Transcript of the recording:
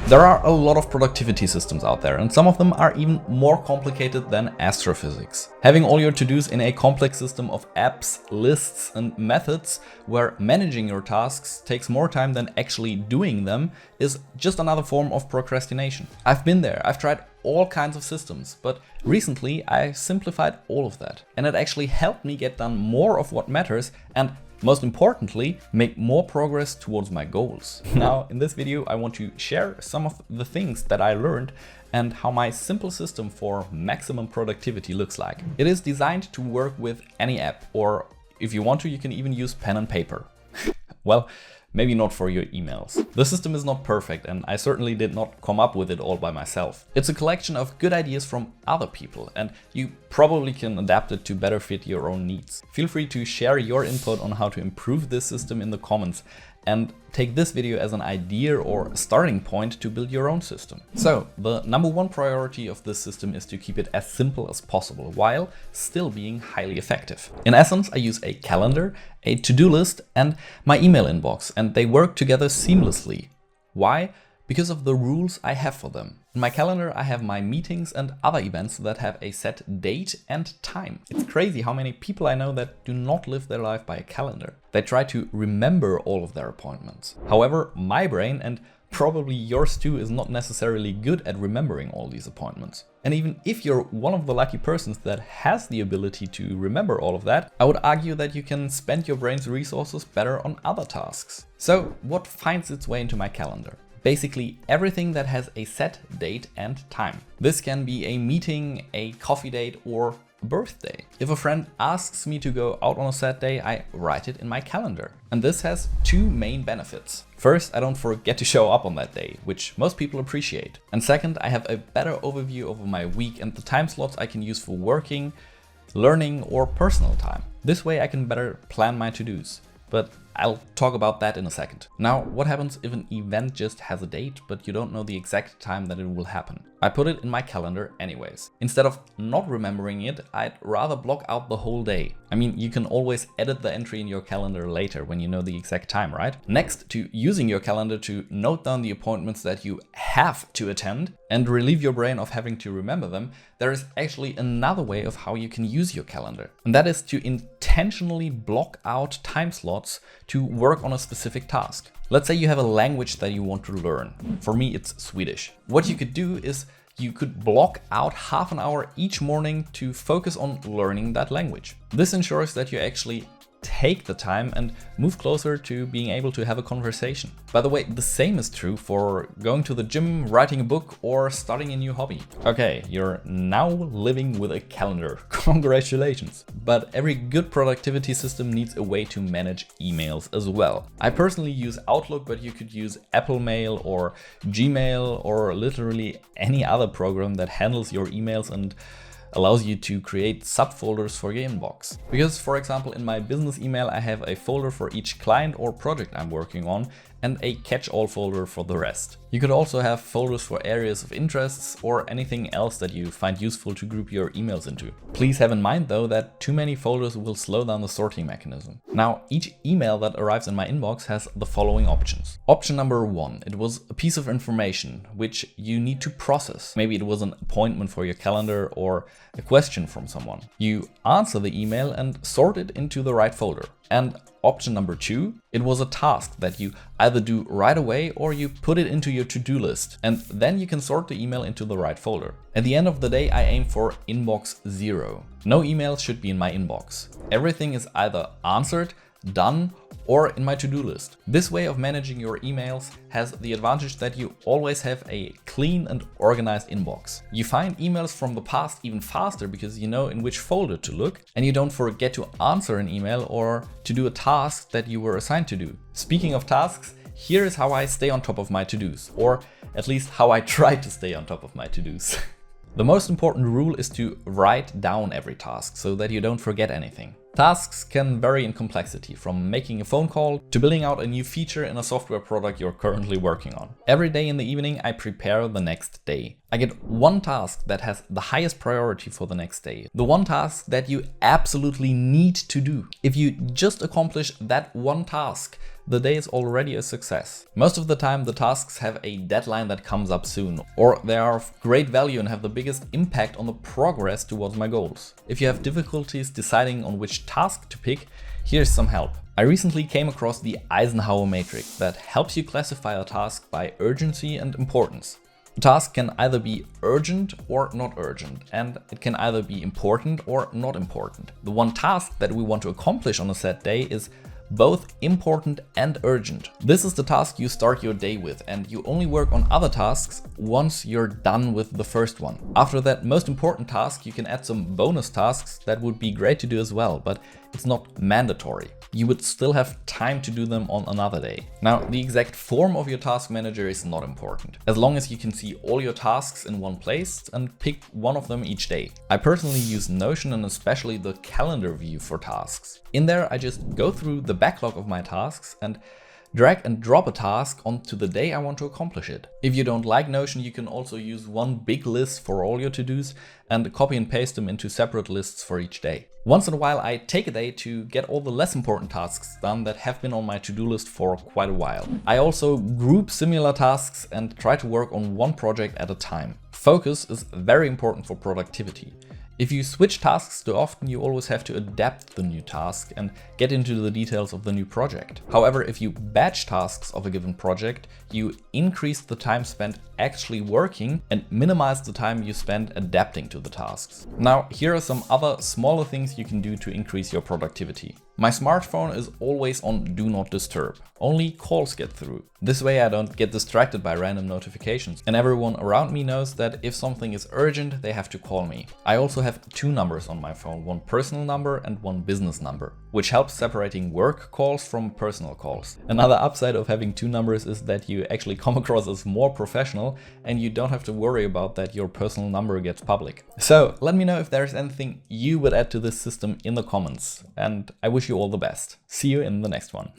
There are a lot of productivity systems out there, and some of them are even more complicated than astrophysics. Having all your to-dos in a complex system of apps, lists, and methods where managing your tasks takes more time than actually doing them is just another form of procrastination. I've been there, I've tried all kinds of systems, but recently I simplified all of that, and it actually helped me get done more of what matters and, most importantly, make more progress towards my goals. Now, in this video, I want to share some of the things that I learned and how my simple system for maximum productivity looks like. It is designed to work with any app, or if you want to, you can even use pen and paper. Well, maybe not for your emails. The system is not perfect, and I certainly did not come up with it all by myself. It's a collection of good ideas from other people, and you probably can adapt it to better fit your own needs. Feel free to share your input on how to improve this system in the comments, and take this video as an idea or starting point to build your own system. So, the number one priority of this system is to keep it as simple as possible while still being highly effective. In essence, I use a calendar, a to-do list, and my email inbox, and they work together seamlessly. Why? Because of the rules I have for them. In my calendar, I have my meetings and other events that have a set date and time. It's crazy how many people I know that do not live their life by a calendar. They try to remember all of their appointments. However, my brain, and probably yours too, is not necessarily good at remembering all these appointments. And even if you're one of the lucky persons that has the ability to remember all of that, I would argue that you can spend your brain's resources better on other tasks. So, what finds its way into my calendar? Basically everything that has a set date and time. This can be a meeting, a coffee date, or a birthday. If a friend asks me to go out on a set day, I write it in my calendar. And this has two main benefits. First, I don't forget to show up on that day, which most people appreciate. And second, I have a better overview over my week and the time slots I can use for working, learning, or personal time. This way I can better plan my to-dos. But I'll talk about that in a second. Now, what happens if an event just has a date, but you don't know the exact time that it will happen? I put it in my calendar anyways. Instead of not remembering it, I'd rather block out the whole day. I mean, you can always edit the entry in your calendar later when you know the exact time, right? Next to using your calendar to note down the appointments that you have to attend and relieve your brain of having to remember them, there is actually another way of how you can use your calendar. And that is to intentionally block out time slots to work on a specific task. Let's say you have a language that you want to learn. For me, it's Swedish. What you could do is you could block out half an hour each morning to focus on learning that language. This ensures that you actually take the time and move closer to being able to have a conversation. By the way, the same is true for going to the gym, writing a book, or starting a new hobby. Okay, you're now living with a calendar. Congratulations. But every good productivity system needs a way to manage emails as well. I personally use Outlook, but you could use Apple Mail or Gmail or literally any other program that handles your emails and allows you to create subfolders for your inbox. Because, for example, in my business email, I have a folder for each client or project I'm working on and a catch-all folder for the rest. You could also have folders for areas of interests or anything else that you find useful to group your emails into. Please have in mind though that too many folders will slow down the sorting mechanism. Now, each email that arrives in my inbox has the following options. Option number 1, it was a piece of information which you need to process. Maybe it was an appointment for your calendar or a question from someone. You answer the email and sort it into the right folder. And option number 2, it was a task that you either do right away or you put it into your to-do list, and then you can sort the email into the right folder. At the end of the day, I aim for inbox 0. No emails should be in my inbox. Everything is either answered, done, or in my to-do list. This way of managing your emails has the advantage that you always have a clean and organized inbox. You find emails from the past even faster because you know in which folder to look, and you don't forget to answer an email or to do a task that you were assigned to do. Speaking of tasks, here is how I stay on top of my to-dos, or at least how I try to stay on top of my to-dos. The most important rule is to write down every task so that you don't forget anything. Tasks can vary in complexity, from making a phone call to building out a new feature in a software product you're currently working on. Every day in the evening, I prepare the next day. I get one task that has the highest priority for the next day. The one task that you absolutely need to do. If you just accomplish that one task, the day is already a success. Most of the time the tasks have a deadline that comes up soon, or they are of great value and have the biggest impact on the progress towards my goals. If you have difficulties deciding on which task to pick, here's some help. I recently came across the Eisenhower Matrix that helps you classify a task by urgency and importance. A task can either be urgent or not urgent, and it can either be important or not important. The one task that we want to accomplish on a set day is both important and urgent. This is the task you start your day with, and you only work on other tasks once you're done with the first one. After that most important task, you can add some bonus tasks that would be great to do as well, but it's not mandatory. You would still have time to do them on another day. Now, the exact form of your task manager is not important, as long as you can see all your tasks in one place and pick one of them each day. I personally use Notion and especially the calendar view for tasks. In there, I just go through the backlog of my tasks and drag and drop a task onto the day I want to accomplish it. If you don't like Notion, you can also use one big list for all your to-dos and copy and paste them into separate lists for each day. Once in a while, I take a day to get all the less important tasks done that have been on my to-do list for quite a while. I also group similar tasks and try to work on one project at a time. Focus is very important for productivity. If you switch tasks too often, you always have to adapt the new task and get into the details of the new project. However, if you batch tasks of a given project, you increase the time spent actually working and minimize the time you spend adapting to the tasks. Now, here are some other smaller things you can do to increase your productivity. My smartphone is always on Do Not Disturb. Only calls get through. This way I don't get distracted by random notifications, and everyone around me knows that if something is urgent, they have to call me. I also have two numbers on my phone, one personal number and one business number, which helps separating work calls from personal calls. Another upside of having two numbers is that you actually come across as more professional and you don't have to worry about that your personal number gets public. So let me know if there's anything you would add to this system in the comments, and I wish you all the best. See you in the next one.